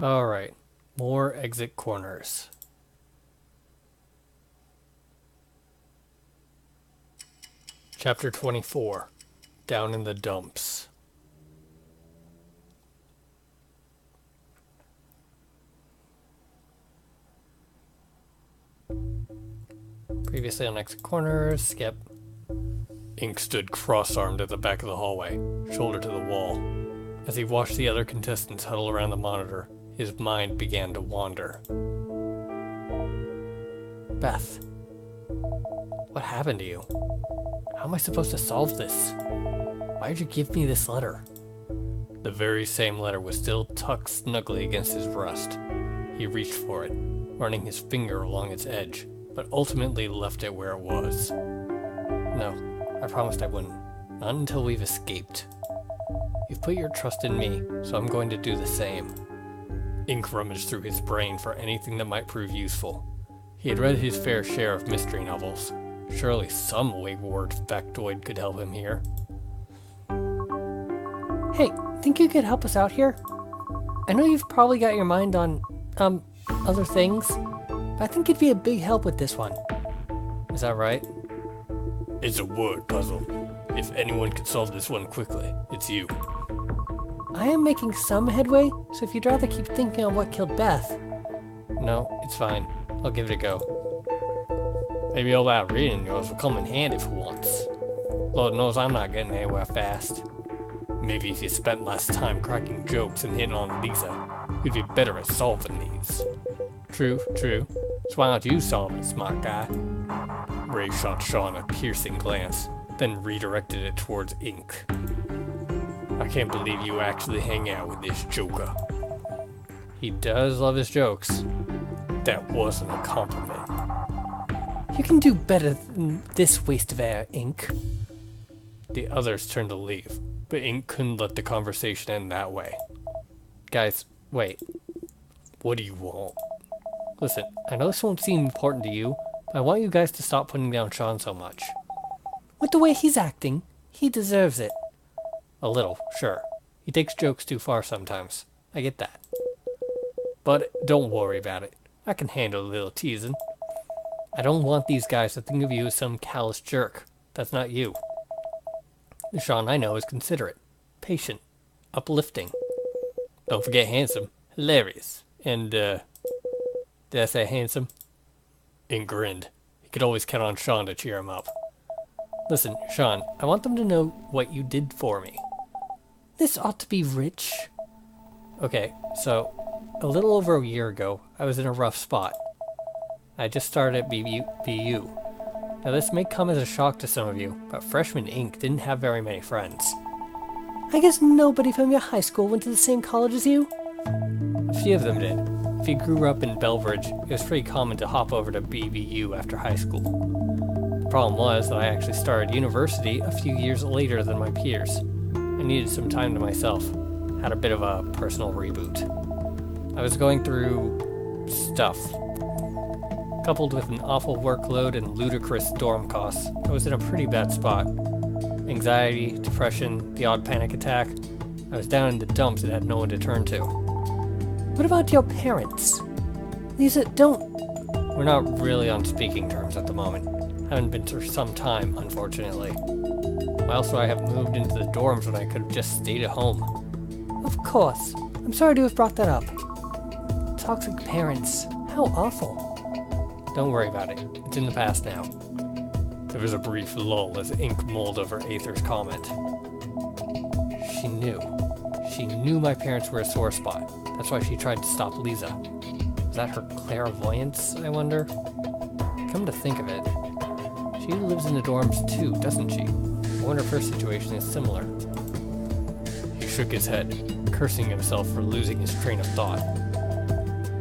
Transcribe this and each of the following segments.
Alright, more exit corners. Chapter 24, Down in the Dumps. Previously on exit corners, skip. Ink stood cross-armed at the back of the hallway, shoulder to the wall. As he watched the other contestants huddle around the monitor, his mind began to wander. Beth, what happened to you? How am I supposed to solve this? Why did you give me this letter? The very same letter was still tucked snugly against his breast. He reached for it, running his finger along its edge, but ultimately left it where it was. No, I promised I wouldn't. Not until we've escaped. You've put your trust in me, so I'm going to do the same. Ink rummaged through his brain for anything that might prove useful. He had read his fair share of mystery novels. Surely some wayward factoid could help him here. Hey, think you could help us out here? I know you've probably got your mind on, other things, but I think it'd be a big help with this one. Is that right? It's a word puzzle. If anyone could solve this one quickly, it's you. I am making some headway, so if you'd rather keep thinking on what killed Beth... No, it's fine. I'll give it a go. Maybe all that reading yours will come in handy for once. Lord knows I'm not getting anywhere fast. Maybe if you spent less time cracking jokes and hitting on Lisa, you'd be better at solving these. True. So why don't you solve it, smart guy? Ray shot Sean a piercing glance, then redirected it towards Ink. I can't believe you actually hang out with this joker. He does love his jokes. That wasn't a compliment. You can do better than this waste of air, Ink. The others turned to leave, but Ink couldn't let the conversation end that way. Guys, wait. What do you want? Listen, I know this won't seem important to you, but I want you guys to stop putting down Sean so much. With the way he's acting, he deserves it. A little, sure. He takes jokes too far sometimes. I get that. But don't worry about it. I can handle a little teasing. I don't want these guys to think of you as some callous jerk. That's not you. The Sean I know is considerate, patient, uplifting. Don't forget handsome, hilarious, and, did I say handsome? Ink grinned. He could always count on Sean to cheer him up. Listen, Sean, I want them to know what you did for me. This ought to be rich. Okay, so, a little over a year ago, I was in a rough spot. I just started at BU. Now this may come as a shock to some of you, but freshman Ink didn't have very many friends. I guess nobody from your high school went to the same college as you? A few of them did. If you grew up in Belveridge, it was pretty common to hop over to BBU after high school. The problem was that I actually started university a few years later than my peers. I needed some time to myself. Had a bit of a personal reboot. I was going through stuff. Coupled with an awful workload and ludicrous dorm costs, I was in a pretty bad spot. Anxiety, depression, the odd panic attack. I was down in the dumps and had no one to turn to. What about your parents? Lisa, don't... We're not really on speaking terms at the moment. Haven't been for some time, unfortunately. Why else would I have moved into the dorms when I could have just stayed at home? Of course. I'm sorry to have brought that up. Toxic parents. How awful. Don't worry about it. It's in the past now. There was a brief lull as Ink mulled over Aether's comment. She knew. She knew my parents were a sore spot. That's why she tried to stop Lisa. Was that her clairvoyance, I wonder? Come to think of it, she lives in the dorms too, doesn't she? I wonder if her situation is similar. He shook his head, cursing himself for losing his train of thought.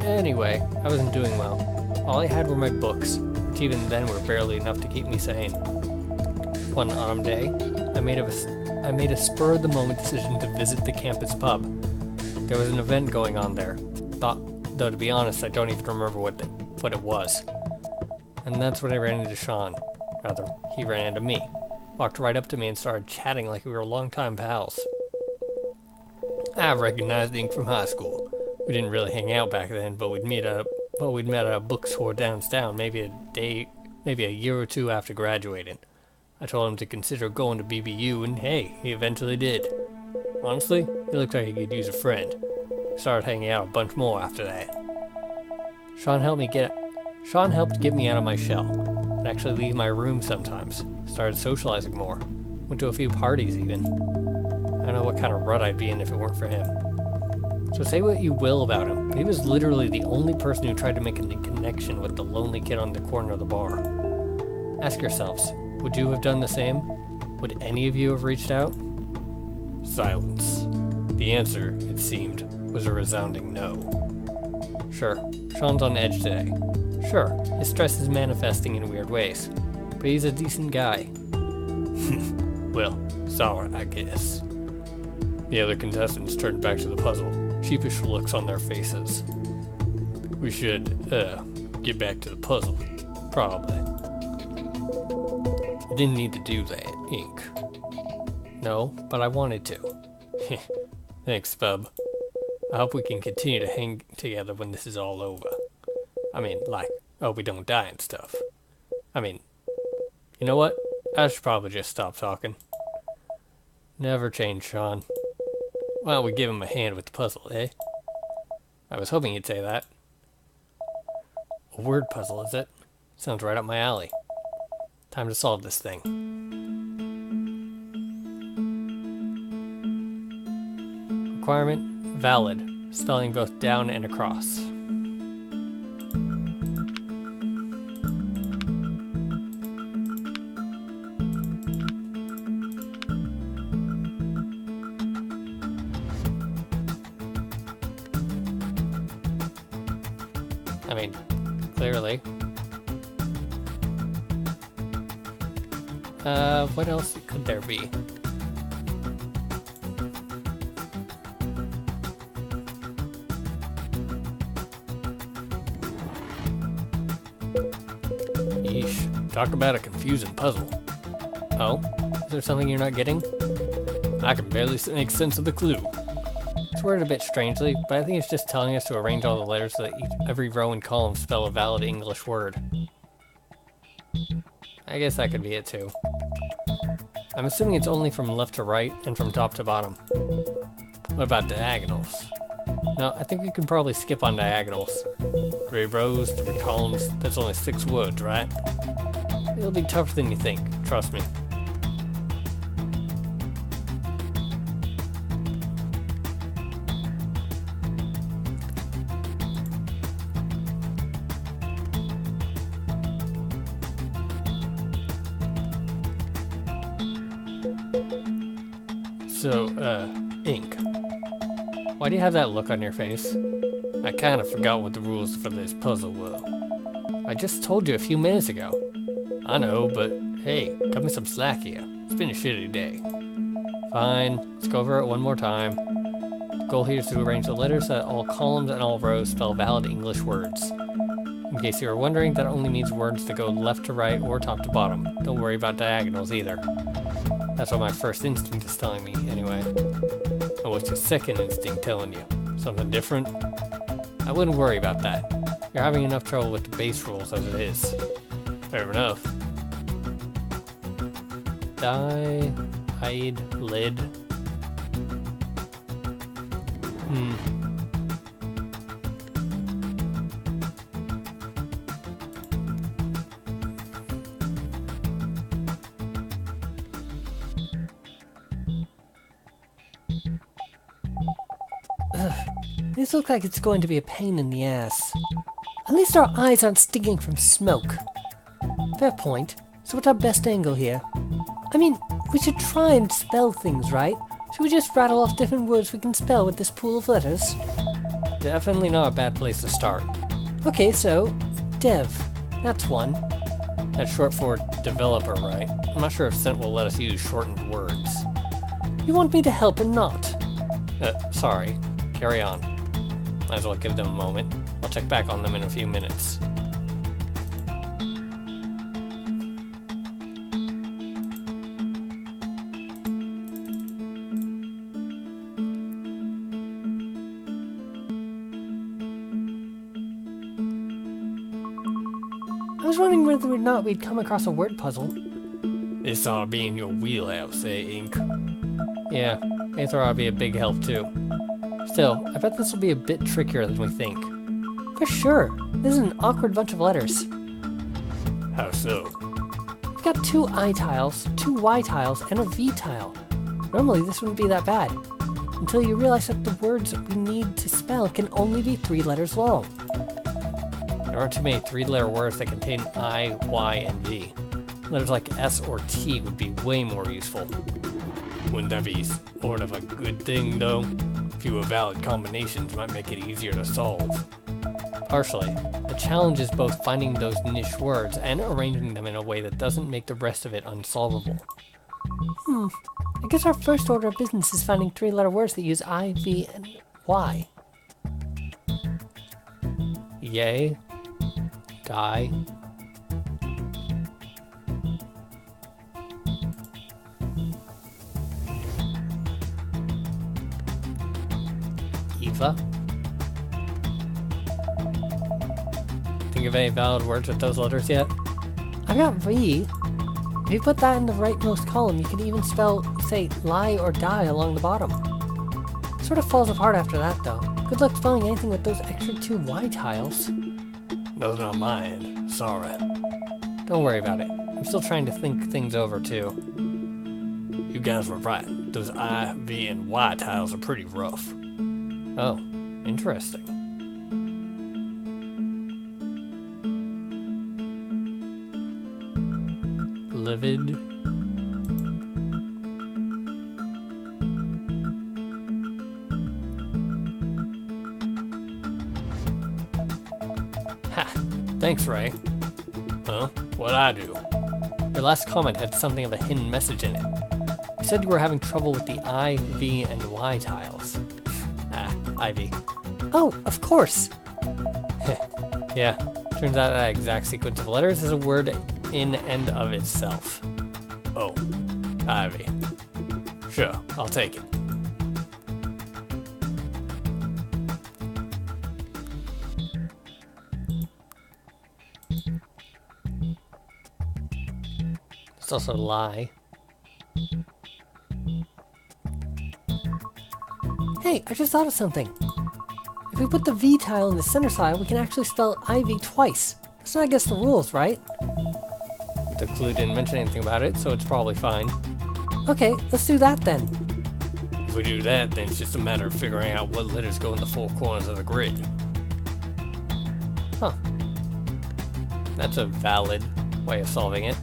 Anyway, I wasn't doing well. All I had were my books, which even then were barely enough to keep me sane. One autumn day, I made a spur-of-the-moment decision to visit the campus pub. There was an event going on there. Though to be honest, I don't even remember what it was. And that's when I ran into Sean. Rather, he ran into me. Walked right up to me and started chatting like we were longtime pals. I recognized Ink from high school. We didn't really hang out back then, but we'd met at a bookstore downtown maybe a year or two after graduating. I told him to consider going to BBU, and hey, he eventually did. Honestly, he looked like he could use a friend. Started hanging out a bunch more after that. Sean helped get me out of my shell, and actually leave my room sometimes. Started socializing more. Went to a few parties even. I don't know what kind of rut I'd be in if it weren't for him. So say what you will about him, but he was literally the only person who tried to make a connection with the lonely kid on the corner of the bar. Ask yourselves, would you have done the same? Would any of you have reached out? Silence. The answer, it seemed, was a resounding no. Sure, Sean's on edge today. Sure, his stress is manifesting in weird ways, but he's a decent guy. Well, sorry, I guess. The other contestants turned back to the puzzle, sheepish looks on their faces. We should, get back to the puzzle. Probably. You didn't need to do that, Ink. No, but I wanted to. Thanks, bub. I hope we can continue to hang together when this is all over. I mean, like, hope we don't die and stuff. I mean, you know what? I should probably just stop talking. Never change, Sean. Why don't we give him a hand with the puzzle, eh? I was hoping you'd say that. A word puzzle, is it? Sounds right up my alley. Time to solve this thing. Requirement, valid. Spelling both down and across. I mean, clearly. What else could there be? Yeesh, talk about a confusing puzzle. Oh, is there something you're not getting? I can barely make sense of the clue. It's worded a bit strangely, but I think it's just telling us to arrange all the letters so that every row and column spell a valid English word. I guess that could be it too. I'm assuming it's only from left to right and from top to bottom. What about diagonals? No, I think we can probably skip on diagonals. 3 rows, 3 columns, that's only 6 words, right? It'll be tougher than you think, trust me. So, Ink. Why do you have that look on your face? I kind of forgot what the rules for this puzzle were. I just told you a few minutes ago. I know, but hey, cut me some slack here. It's been a shitty day. Fine, let's go over it one more time. The goal here is to arrange the letters so that all columns and all rows spell valid English words. In case you were wondering, that only means words that go left to right or top to bottom. Don't worry about diagonals either. That's what my first instinct is telling me, anyway. And what's your second instinct telling you? Something different? I wouldn't worry about that. You're having enough trouble with the base rules as it is. Fair enough. Die, hide, lid. This looks like it's going to be a pain in the ass. At least our eyes aren't stinging from smoke. Fair point. So what's our best angle here? I mean, we should try and spell things, right? Should we just rattle off different words we can spell with this pool of letters? Definitely not a bad place to start. Okay, so, dev. That's one. That's short for developer, right? I'm not sure if Cent will let us use shortened words. You want me to help and not? Sorry. Carry on. Might as well give them a moment. I'll check back on them in a few minutes. I was wondering whether or not we'd come across a word puzzle. This ought to be in your wheelhouse, eh, Ink? Yeah, Aether ought to be a big help too. Still, I bet this will be a bit trickier than we think. For sure, this is an awkward bunch of letters. How so? We've got 2 I tiles, 2 Y tiles, and a V tile. Normally this wouldn't be that bad, until you realize that the words we need to spell can only be 3 letters long. There aren't too many 3-letter words that contain I, Y, and V. Letters like S or T would be way more useful. Wouldn't that be sort of a good thing, though? Fewer valid combinations might make it easier to solve. Partially. The challenge is both finding those niche words and arranging them in a way that doesn't make the rest of it unsolvable. I guess our first order of business is finding 3-letter words that use I, V, and Y. Yay. Die. Eva. Think of any valid words with those letters yet? I got V. If you put that in the rightmost column, you can even spell, say, lie or die along the bottom. Sort of falls apart after that, though. Good luck spelling anything with those extra 2 Y tiles. Those are mine. Sorry. Don't worry about it. I'm still trying to think things over, too. You guys were right. Those I, V, and Y tiles are pretty rough. Oh, interesting. Livid. Ha! Thanks, Ray. Huh? What'd I do? Your last comment had something of a hidden message in it. You said you were having trouble with the I, V, and Y tiles. Ivy. Oh, of course! Yeah, turns out that exact sequence of letters is a word in and of itself. Oh, Ivy. Sure, I'll take it. It's also lie. Hey, I just thought of something. If we put the V tile in the center side, we can actually spell Ivy twice. That's not against the rules, right? The clue didn't mention anything about it, so it's probably fine. Okay, let's do that then. If we do that, then it's just a matter of figuring out what letters go in the 4 corners of the grid. Huh. That's a valid way of solving it.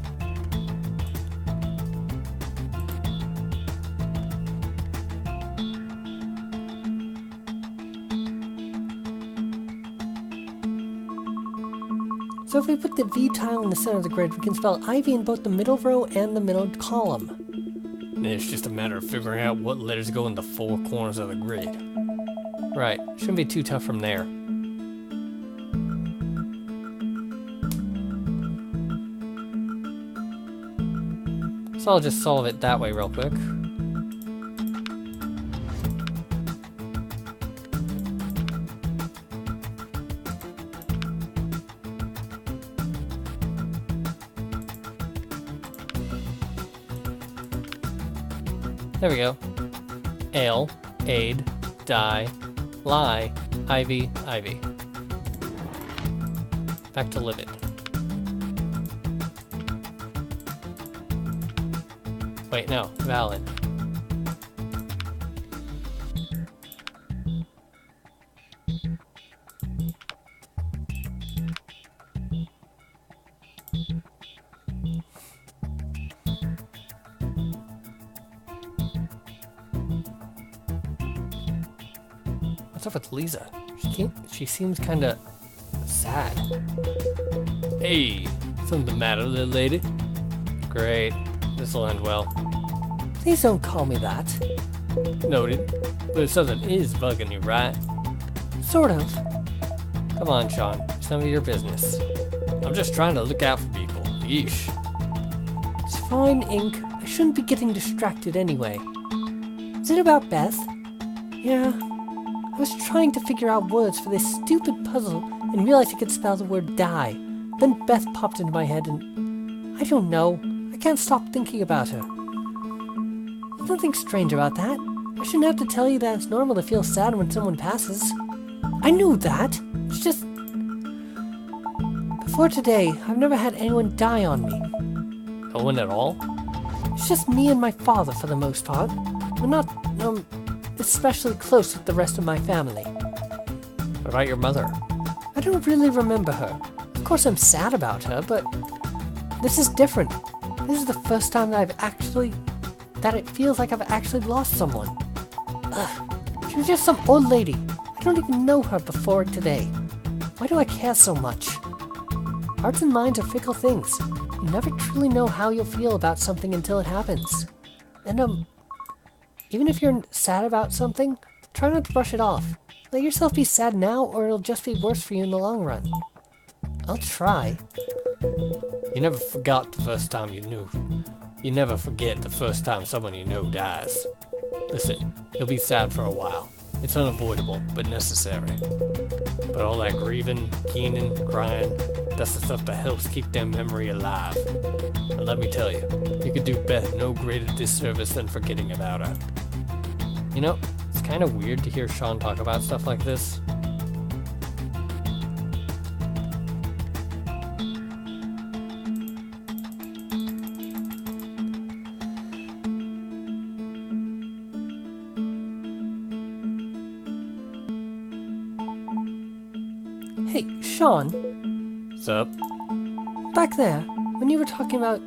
So if we put the V tile in the center of the grid, we can spell Ivy in both the middle row and the middle column. Then it's just a matter of figuring out what letters go in the 4 corners of the grid. Right, shouldn't be too tough from there. So I'll just solve it that way real quick. There we go. Ale, aid, die, lie, ivy, ivy. Back to livid. Wait, no, valid. What's up with Lisa? She seems kinda sad. Hey, something the matter, little lady? Great. This'll end well. Please don't call me that. Noted. But something is bugging you, right? Sort of. Come on, Sean. It's none of your business. I'm just trying to look out for people. Yeesh. It's fine, Ink. I shouldn't be getting distracted anyway. Is it about Beth? Yeah. I was trying to figure out words for this stupid puzzle and realized I could spell the word die. Then Beth popped into my head and I don't know. I can't stop thinking about her. There's nothing strange about that. I shouldn't have to tell you that it's normal to feel sad when someone passes. I knew that. It's just... Before today, I've never had anyone die on me. No one at all? It's just me and my father for the most part. We're not, especially close with the rest of my family. What about your mother? I don't really remember her. Of course I'm sad about her, but this is different. This is the first time that it feels like I've actually lost someone. Ugh. She was just some old lady. I don't even know her before today. Why do I care so much? Hearts and minds are fickle things. You never truly know how you'll feel about something until it happens. And, even if you're sad about something, try not to brush it off. Let yourself be sad now, or it'll just be worse for you in the long run. I'll try. You never forgot the first time you knew. You never forget the first time someone you know dies. Listen, you'll be sad for a while. It's unavoidable, but necessary. But all that grieving, keening, crying, that's the stuff that helps keep their memory alive. And let me tell you, you could do Beth no greater disservice than forgetting about her. You know, it's kind of weird to hear Sean talk about stuff like this. Hey, Sean. What's up? Back there, when you were talking about,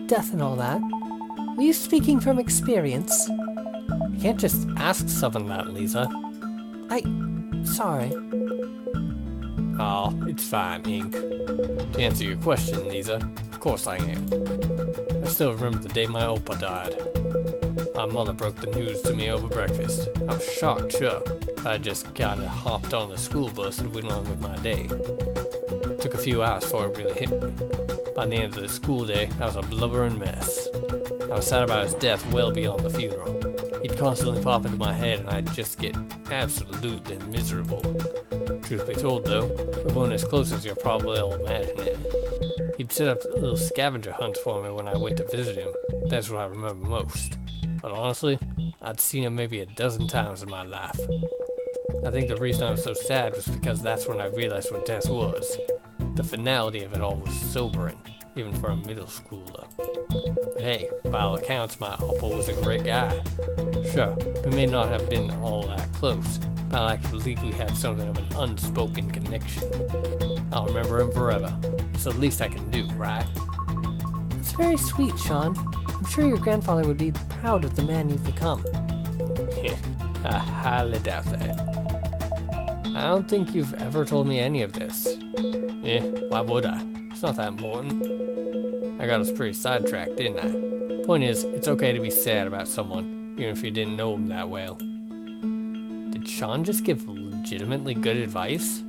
death and all that, were you speaking from experience? You can't just ask someone that, Lisa. Sorry. Oh, it's fine, Ink. To answer your question, Lisa, of course I am. I still remember the day my Opa died. My mother broke the news to me over breakfast. I was shocked, sure. I just kinda hopped on the school bus and went on with my day. It took a few hours before it really hit me. By the end of the school day, I was a blubbering mess. I was sad about his death well beyond the funeral. He'd constantly pop into my head and I'd just get absolutely miserable. Truth be told though, we weren't as close as you're probably all imagining. He'd set up little scavenger hunts for me when I went to visit him. That's what I remember most. But honestly, I'd seen him maybe a dozen times in my life. I think the reason I was so sad was because that's when I realized what death was. The finality of it all was sobering, even for a middle schooler. But hey, by all accounts, my uncle was a great guy. Sure, we may not have been all that close, but I like to believe we had something of an unspoken connection. I'll remember him forever. It's the least I can do, right? It's very sweet, Sean. I'm sure your grandfather would be proud of the man you've become. I highly doubt that. I don't think you've ever told me any of this. Why would I? It's not that important. I got us pretty sidetracked, didn't I? Point is, it's okay to be sad about someone, even if you didn't know them that well. Did Sean just give legitimately good advice?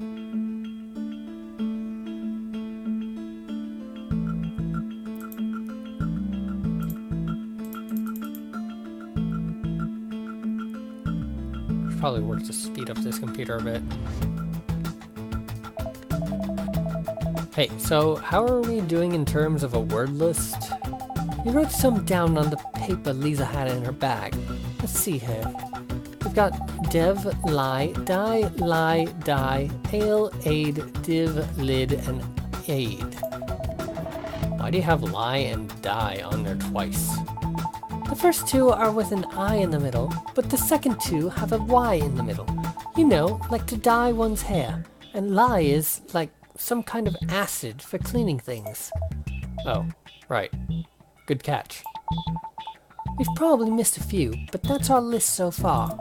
Probably work to speed up this computer a bit. Hey, so how are we doing in terms of a word list? You wrote some down on the paper Lisa had in her bag. Let's see here. We've got dev, lie, die, ale, aid, div, lid, and aid. Why do you have lie and die on there twice? The first two are with an I in the middle, but the second two have a Y in the middle. You know, like to dye one's hair. And lye is, like, some kind of acid for cleaning things. Oh, right. Good catch. We've probably missed a few, but that's our list so far.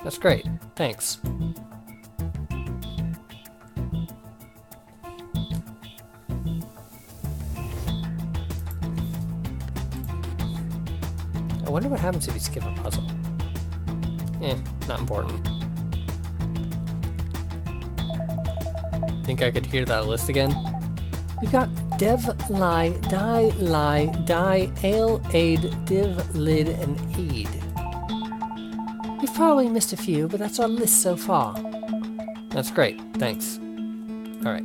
That's great. Thanks. I wonder what happens if you skip a puzzle. Not important. Think I could hear that list again? We've got dev, lie, die, ale, aid, div, lid, and aid. We've probably missed a few, but that's our list so far. That's great, thanks. Alright.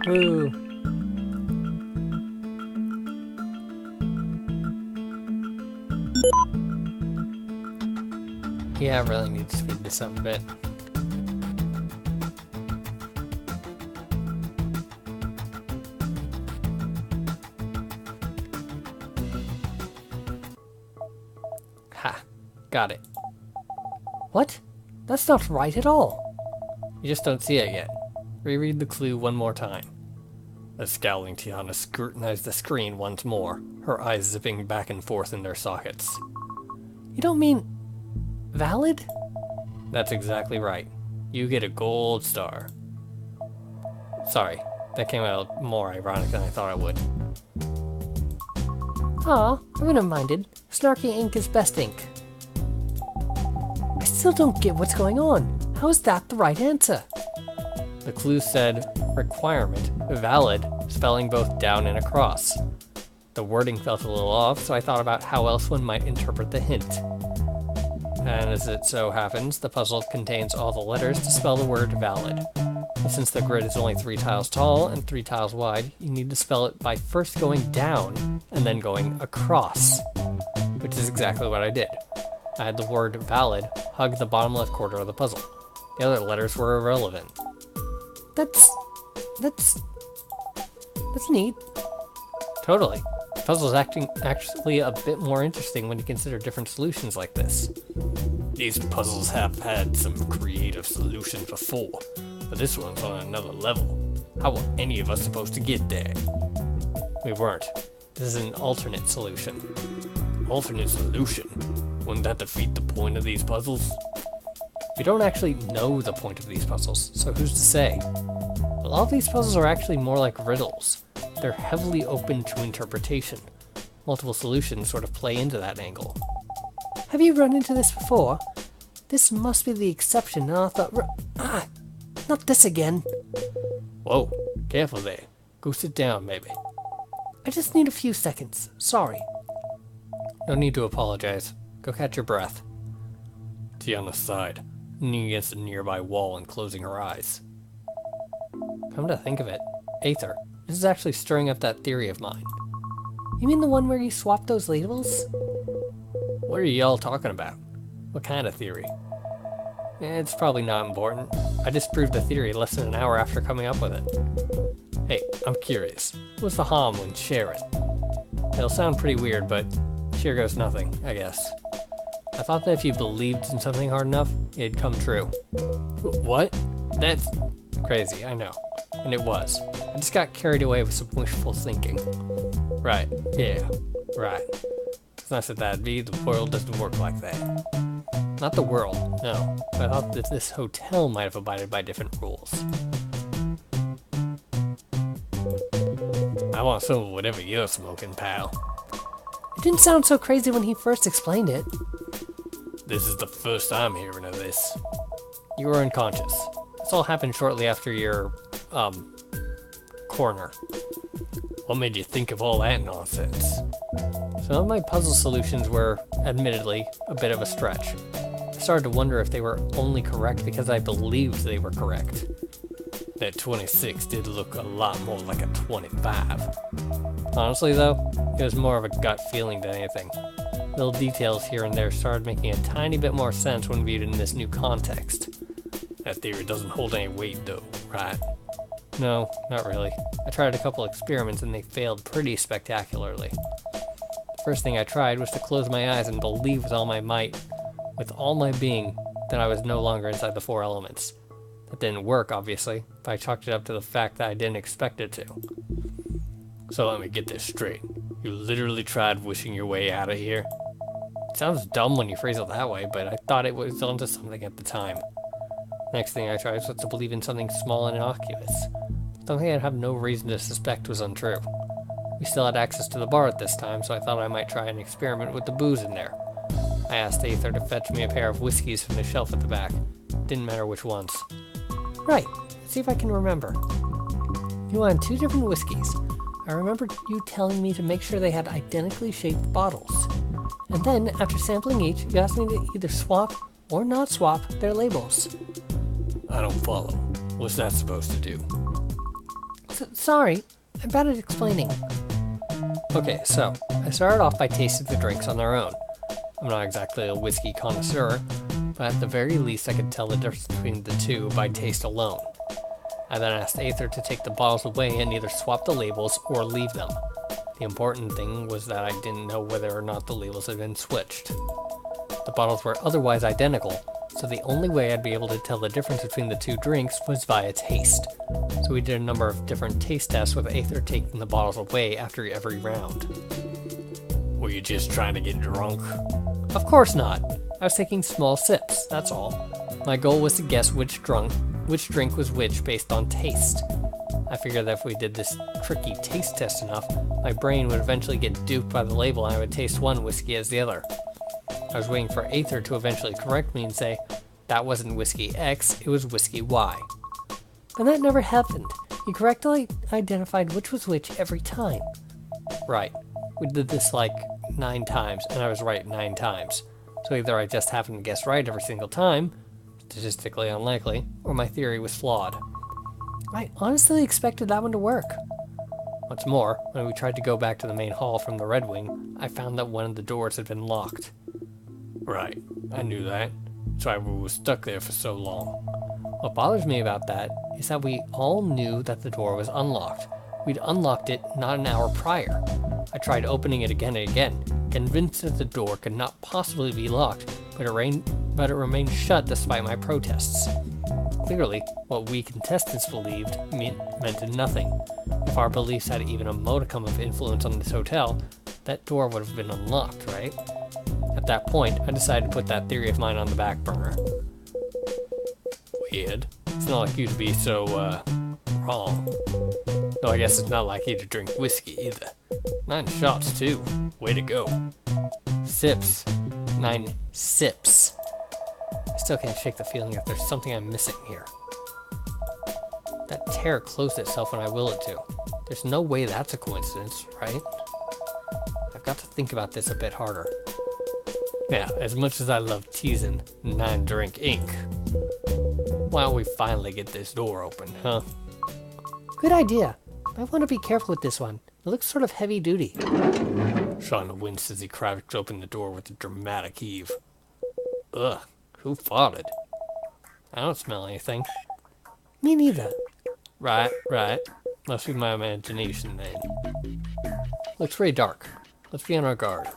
Woo. Yeah, I really need to speed this up a bit. Ha, got it. What? That's not right at all. You just don't see it yet. Reread the clue one more time. The scowling Tiana scrutinized the screen once more, her eyes zipping back and forth in their sockets. You don't mean... valid? That's exactly right. You get a gold star. Sorry, that came out more ironic than I thought it would. Aw, I wouldn't have minded. Snarky ink is best ink. I still don't get what's going on. How is that the right answer? The clue said, requirement, valid, spelling both down and across. The wording felt a little off, so I thought about how else one might interpret the hint. And as it so happens, the puzzle contains all the letters to spell the word valid. And since the grid is only 3 tiles tall and 3 tiles wide, you need to spell it by first going down and then going across, which is exactly what I did. I had the word valid hug the bottom left corner of the puzzle. The other letters were irrelevant. That's neat. Totally. The puzzle's actually a bit more interesting when you consider different solutions like this. These puzzles have had some creative solutions before, but this one's on another level. How were any of us supposed to get there? We weren't. This is an alternate solution. Alternate solution? Wouldn't that defeat the point of these puzzles? We don't actually know the point of these puzzles, so who's to say? A lot of these puzzles are actually more like riddles. They're heavily open to interpretation. Multiple solutions sort of play into that angle. Have you run into this before? This must be the exception, and I thought... not this again. Whoa, careful there. Go sit down, maybe. I just need a few seconds. Sorry. No need to apologize. Go catch your breath. Tiana sighed, leaning against a nearby wall and closing her eyes. Come to think of it, Aether, this is actually stirring up that theory of mine. You mean the one where you swapped those labels? What are y'all talking about? What kind of theory? It's probably not important. I disproved the theory less than an hour after coming up with it. Hey, I'm curious. What's the harm when sharing? It'll sound pretty weird, but here goes nothing, I guess. I thought that if you believed in something hard enough, it'd come true. What? That's crazy, I know. And it was. I just got carried away with some wishful thinking. Right, yeah, right. It's nice that that'd be, the world doesn't work like that. Not the world, no. But I thought that this hotel might have abided by different rules. I want some of whatever you're smoking, pal. It didn't sound so crazy when he first explained it. This is the first I'm hearing of this. You were unconscious. This all happened shortly after your, corner. What made you think of all that nonsense? Some of my puzzle solutions were, admittedly, a bit of a stretch. I started to wonder if they were only correct because I believed they were correct. That 26 did look a lot more like a 25. Honestly though, it was more of a gut feeling than anything. Little details here and there started making a tiny bit more sense when viewed in this new context. That theory doesn't hold any weight though, right? No, not really. I tried a couple experiments and they failed pretty spectacularly. The first thing I tried was to close my eyes and believe with all my might, with all my being, that I was no longer inside the 4 elements. That didn't work, obviously, but I chalked it up to the fact that I didn't expect it to. So let me get this straight. You literally tried wishing your way out of here? It sounds dumb when you phrase it that way, but I thought it was onto something at the time. Next thing I tried was to believe in something small and innocuous. Something I'd have no reason to suspect was untrue. We still had access to the bar at this time, so I thought I might try an experiment with the booze in there. I asked Aether to fetch me a pair of whiskeys from the shelf at the back. Didn't matter which ones. Right, let's see if I can remember. You wanted 2 different whiskeys. I remember you telling me to make sure they had identically shaped bottles. And then, after sampling each, you asked me to either swap or not swap their labels. I don't follow. What's that supposed to do? Sorry, I'm bad at explaining. Okay, so I started off by tasting the drinks on their own. I'm not exactly a whiskey connoisseur, but at the very least I could tell the difference between the two by taste alone. I then asked Aether to take the bottles away and either swap the labels or leave them. The important thing was that I didn't know whether or not the labels had been switched. The bottles were otherwise identical, so the only way I'd be able to tell the difference between the two drinks was via taste. So we did a number of different taste tests with Aether taking the bottles away after every round. Were you just trying to get drunk? Of course not. I was taking small sips, that's all. My goal was to guess which drink was which based on taste. I figured that if we did this tricky taste test enough, my brain would eventually get duped by the label and I would taste one whiskey as the other. I was waiting for Aether to eventually correct me and say, that wasn't whiskey X, it was whiskey Y. And that never happened. You correctly identified which was which every time. Right. We did this like 9 times, and I was right 9 times. So either I just happened to guess right every single time, statistically unlikely, or my theory was flawed. I honestly expected that one to work. What's more, when we tried to go back to the main hall from the Red Wing, I found that one of the doors had been locked. Right, I knew that. That's why we were stuck there for so long. What bothers me about that is that we all knew that the door was unlocked. We'd unlocked it not an hour prior. I tried opening it again and again, convinced that the door could not possibly be locked, but it remained shut despite my protests. Clearly, what we contestants believed meant nothing. If our beliefs had even a modicum of influence on this hotel, that door would have been unlocked, right? At that point, I decided to put that theory of mine on the back burner. Weird. It's not like you to be so, wrong. Though I guess it's not like you to drink whiskey either. 9 shots, too. Way to go. Sips. 9 sips. I still can't shake the feeling that there's something I'm missing here. That tear closed itself when I willed it to. There's no way that's a coincidence, right? I've got to think about this a bit harder. Yeah, as much as I love teasing 9 Drink Inc., why don't we finally get this door open, huh? Good idea. I want to be careful with this one. It looks sort of heavy duty. Shauna winced as he cracked open the door with a dramatic heave. Ugh, who farted? I don't smell anything. Me neither. Right. Must be my imagination then. Looks pretty dark. Let's be on our guard.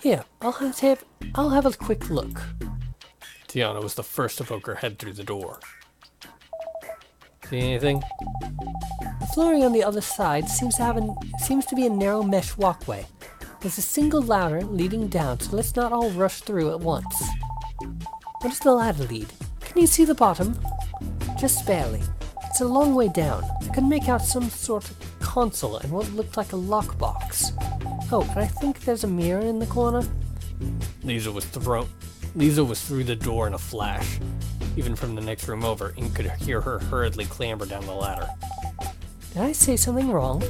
Here, I'll have a quick look. Tiana was the first to poke her head through the door. See anything? The flooring on the other side seems to be a narrow mesh walkway. There's a single ladder leading down, so let's not all rush through at once. Where does the ladder lead? Can you see the bottom? Just barely. It's a long way down. I can make out some sort of console and what looked like a lockbox. Oh, and I think there's a mirror in the corner. Lisa was through the door in a flash. Even from the next room over, Ink could hear her hurriedly clamber down the ladder. Did I say something wrong?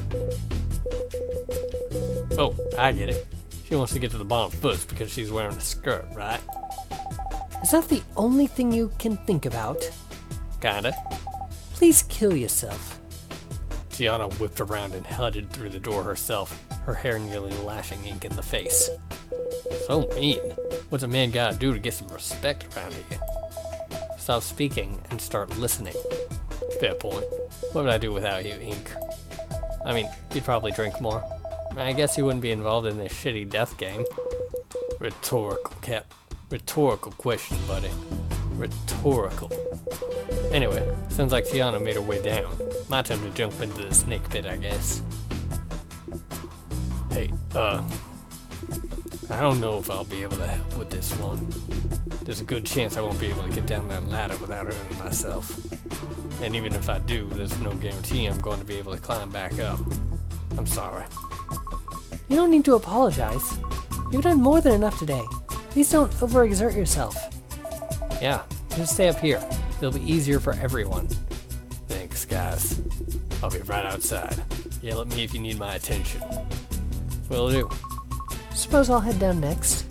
Oh, I get it. She wants to get to the bottom first because she's wearing a skirt, right? Is that the only thing you can think about? Kinda. Please kill yourself. Tiana whipped around and headed through the door herself, her hair nearly lashing Ink in the face. So mean. What's a man gotta do to get some respect around here? Stop speaking and start listening. Fair point. What would I do without you, Ink? I mean, you'd probably drink more. I guess you wouldn't be involved in this shitty death game. Rhetorical question, buddy. Rhetorical. Anyway, sounds like Tiana made her way down. My time to jump into the snake pit, I guess. Hey, I don't know if I'll be able to help with this one. There's a good chance I won't be able to get down that ladder without hurting myself. And even if I do, there's no guarantee I'm going to be able to climb back up. I'm sorry. You don't need to apologize. You've done more than enough today. Please don't overexert yourself. Yeah, just stay up here. It'll be easier for everyone. Thanks, guys. I'll be right outside. Yell at me if you need my attention. Will do. Suppose I'll head down next.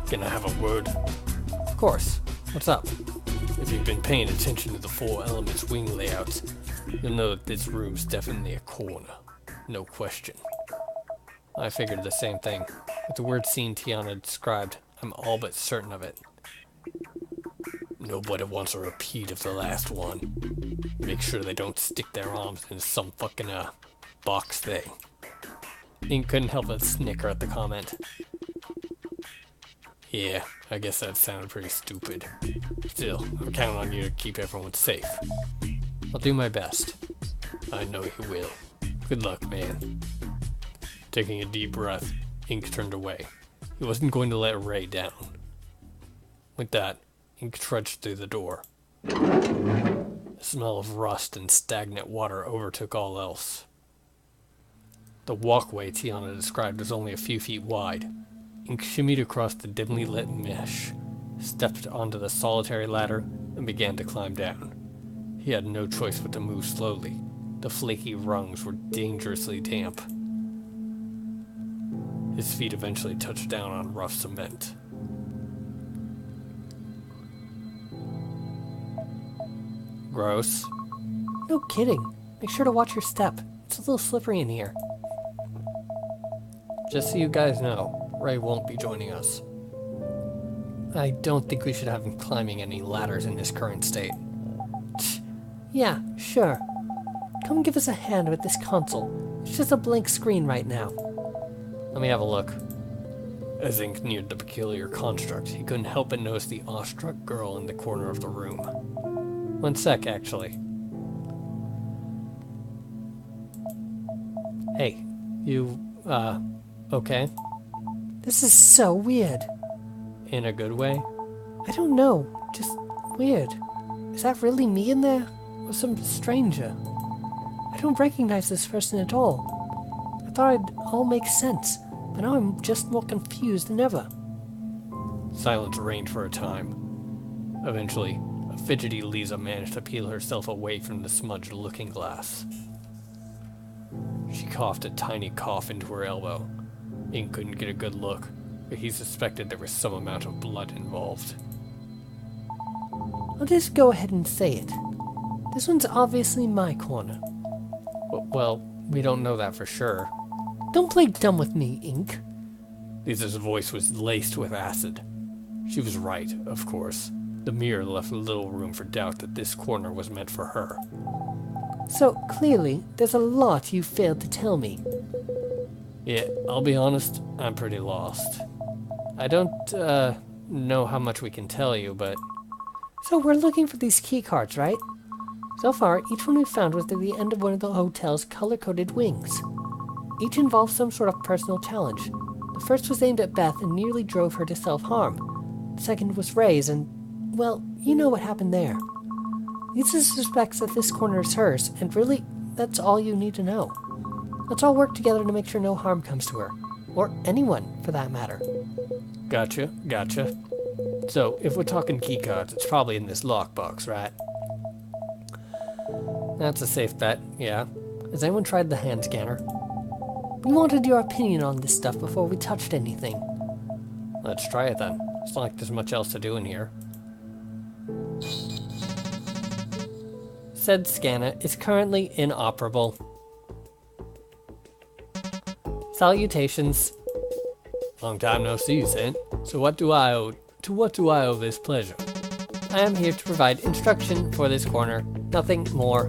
Can I have a word? Of course. What's up? If you've been paying attention to the Four Elements wing layouts, you'll know that this room's definitely a corner. No question. I figured the same thing. With the word scene Tiana described, I'm all but certain of it. Nobody wants a repeat of the last one. Make sure they don't stick their arms into some fucking, box thing. Ink couldn't help but snicker at the comment. Yeah, I guess that sounded pretty stupid. Still, I'm counting on you to keep everyone safe. I'll do my best. I know you will. Good luck, man. Taking a deep breath, Ink turned away. He wasn't going to let Ray down. With that, Ink trudged through the door. The smell of rust and stagnant water overtook all else. The walkway Tiana described was only a few feet wide. Ink shimmied across the dimly lit mesh, stepped onto the solitary ladder, and began to climb down. He had no choice but to move slowly. The flaky rungs were dangerously damp. His feet eventually touched down on rough cement. Gross. No kidding. Make sure to watch your step. It's a little slippery in here. Just so you guys know, Ray won't be joining us. I don't think we should have him climbing any ladders in his current state. Yeah, sure. Come give us a hand with this console. It's just a blank screen right now. Let me have a look. As Ink neared the peculiar construct, he couldn't help but notice the awestruck girl in the corner of the room. One sec, actually. Hey, you, okay? This is so weird. In a good way? I don't know, just weird. Is that really me in there? Or some stranger? I don't recognize this person at all. I thought it'd all make sense, but now I'm just more confused than ever. Silence reigned for a time. Eventually, a fidgety Lisa managed to peel herself away from the smudged looking glass. She coughed a tiny cough into her elbow. Ink couldn't get a good look, but he suspected there was some amount of blood involved. I'll just go ahead and say it. This one's obviously my corner. Well, we don't know that for sure. Don't play dumb with me, Ink. Lisa's voice was laced with acid. She was right, of course. The mirror left little room for doubt that this corner was meant for her. So, clearly, there's a lot you failed to tell me. Yeah, I'll be honest, I'm pretty lost. I don't, know how much we can tell you, but... So we're looking for these key cards, right? So far, each one we found was at the end of one of the hotel's color-coded wings. Each involved some sort of personal challenge. The first was aimed at Beth and nearly drove her to self-harm. The second was Ray's and, well, you know what happened there. Lisa suspects that this corner is hers, and really, that's all you need to know. Let's all work together to make sure no harm comes to her. Or anyone, for that matter. Gotcha. So, if we're talking keycards, it's probably in this lockbox, right? That's a safe bet, yeah. Has anyone tried the hand scanner? We wanted your opinion on this stuff before we touched anything. Let's try it then. It's not like there's much else to do in here. Said scanner is currently inoperable. Salutations. Long time no see, Saint. So what do I owe this pleasure? I am here to provide instruction for this corner. Nothing more.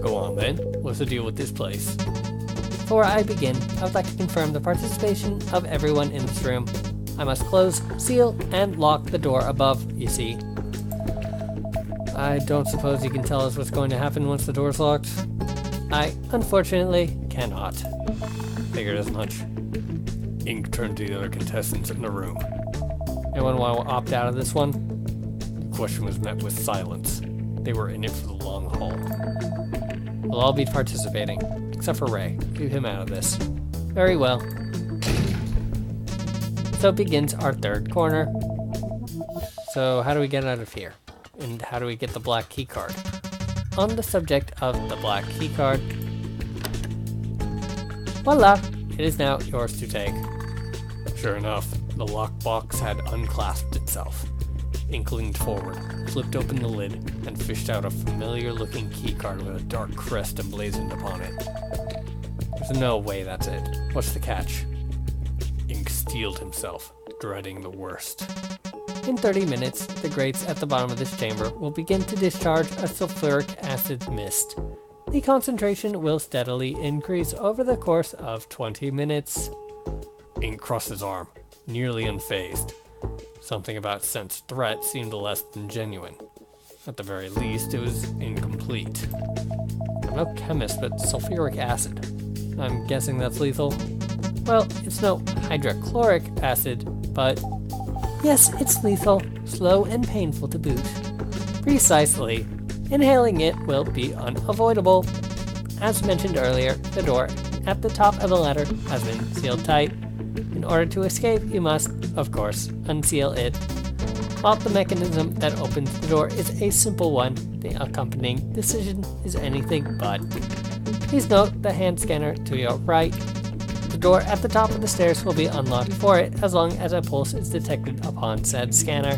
Go on then. What's the deal with this place? Before I begin, I would like to confirm the participation of everyone in this room. I must close, seal, and lock the door above, you see. I don't suppose you can tell us what's going to happen once the door's locked? I, unfortunately, cannot. Figured as much. Ink turned to the other contestants in the room. Anyone want to opt out of this one? The question was met with silence. They were in it for the long haul. We'll all be participating, except for Ray. Leave him out of this. Very well. So begins our third corner. So how do we get out of here? And how do we get the black key card? On the subject of the black key card, voila! It is now yours to take. Sure enough, the lockbox had unclasped itself. Ink leaned forward, flipped open the lid, and fished out a familiar-looking keycard with a dark crest emblazoned upon it. There's no way that's it. What's the catch? Ink steeled himself, dreading the worst. In 30 minutes, the grates at the bottom of this chamber will begin to discharge a sulfuric acid mist. The concentration will steadily increase over the course of 20 minutes. Ink crossed his arm, nearly unfazed. Something about sensed threat seemed less than genuine. At the very least, it was incomplete. I'm no chemist, but sulfuric acid. I'm guessing that's lethal. Well, it's no hydrochloric acid, but yes, it's lethal, slow and painful to boot. Precisely. Inhaling it will be unavoidable. As mentioned earlier, the door at the top of the ladder has been sealed tight. In order to escape, you must, of course, unseal it. While the mechanism that opens the door is a simple one, the accompanying decision is anything but. Please note the hand scanner to your right. The door at the top of the stairs will be unlocked for it as long as a pulse is detected upon said scanner.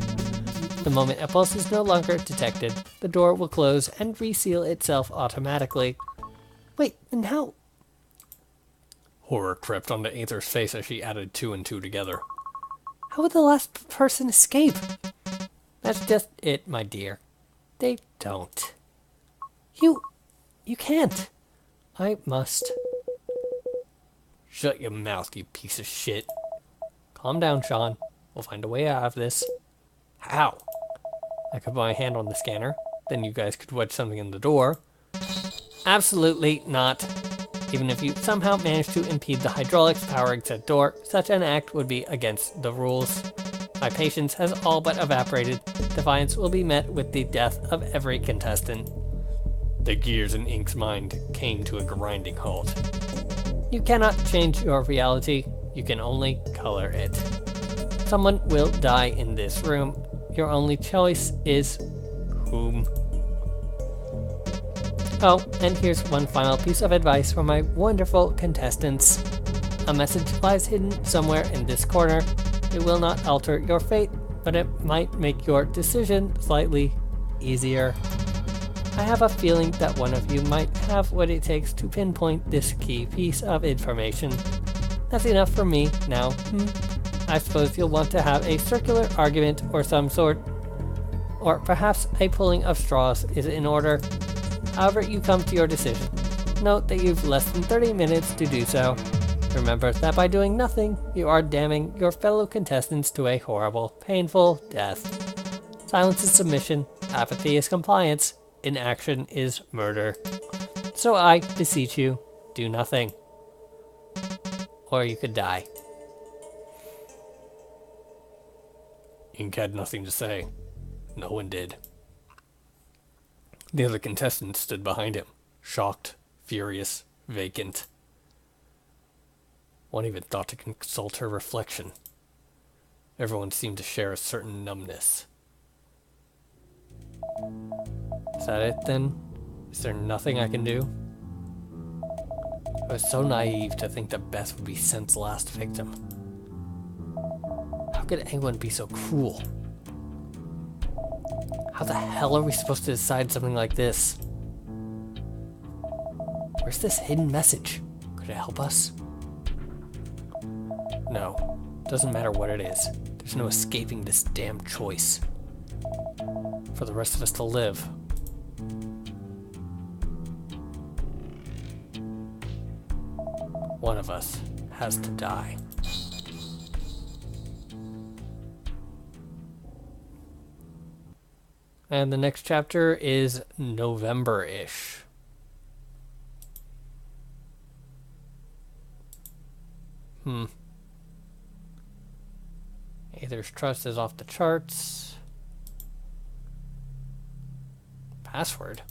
The moment a pulse is no longer detected, the door will close and reseal itself automatically. Wait, and how? Horror crept onto Aether's face as she added 2 and 2 together. How would the last person escape? That's just it, my dear. They don't. You can't. I must. Shut your mouth, you piece of shit. Calm down, Sean. We'll find a way out of this. How? I could put my hand on the scanner, then you guys could wedge something in the door. Absolutely not. Even if you somehow manage to impede the hydraulics powering said door, such an act would be against the rules. My patience has all but evaporated. Defiance will be met with the death of every contestant. The gears in Ink's mind came to a grinding halt. You cannot change your reality. You can only color it. Someone will die in this room. Your only choice is whom. Oh, and here's one final piece of advice for my wonderful contestants. A message lies hidden somewhere in this corner. It will not alter your fate, but it might make your decision slightly easier. I have a feeling that one of you might have what it takes to pinpoint this key piece of information. That's enough for me now. I suppose you'll want to have a circular argument or some sort. Or perhaps a pulling of straws is in order. However you come to your decision, note that you've less than 30 minutes to do so. Remember that by doing nothing, you are damning your fellow contestants to a horrible, painful death. Silence is submission, apathy is compliance, inaction is murder. So I beseech you, do nothing. Or you could die. Ink had nothing to say. No one did. The other contestants stood behind him, shocked, furious, vacant. One even thought to consult her reflection. Everyone seemed to share a certain numbness. Is that it then? Is there nothing I can do? I was so naive to think that Beth would be Sent's last victim. How could anyone be so cruel? How the hell are we supposed to decide something like this? Where's this hidden message? Could it help us? No, doesn't matter what it is. There's no escaping this damn choice. For the rest of us to live. One of us has to die. And the next chapter is November-ish. Aether's trust is off the charts. Password.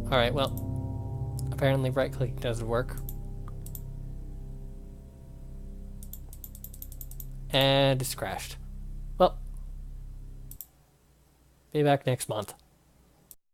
Alright, well, apparently right-clicking doesn't work. And it's crashed. Well, be back next month.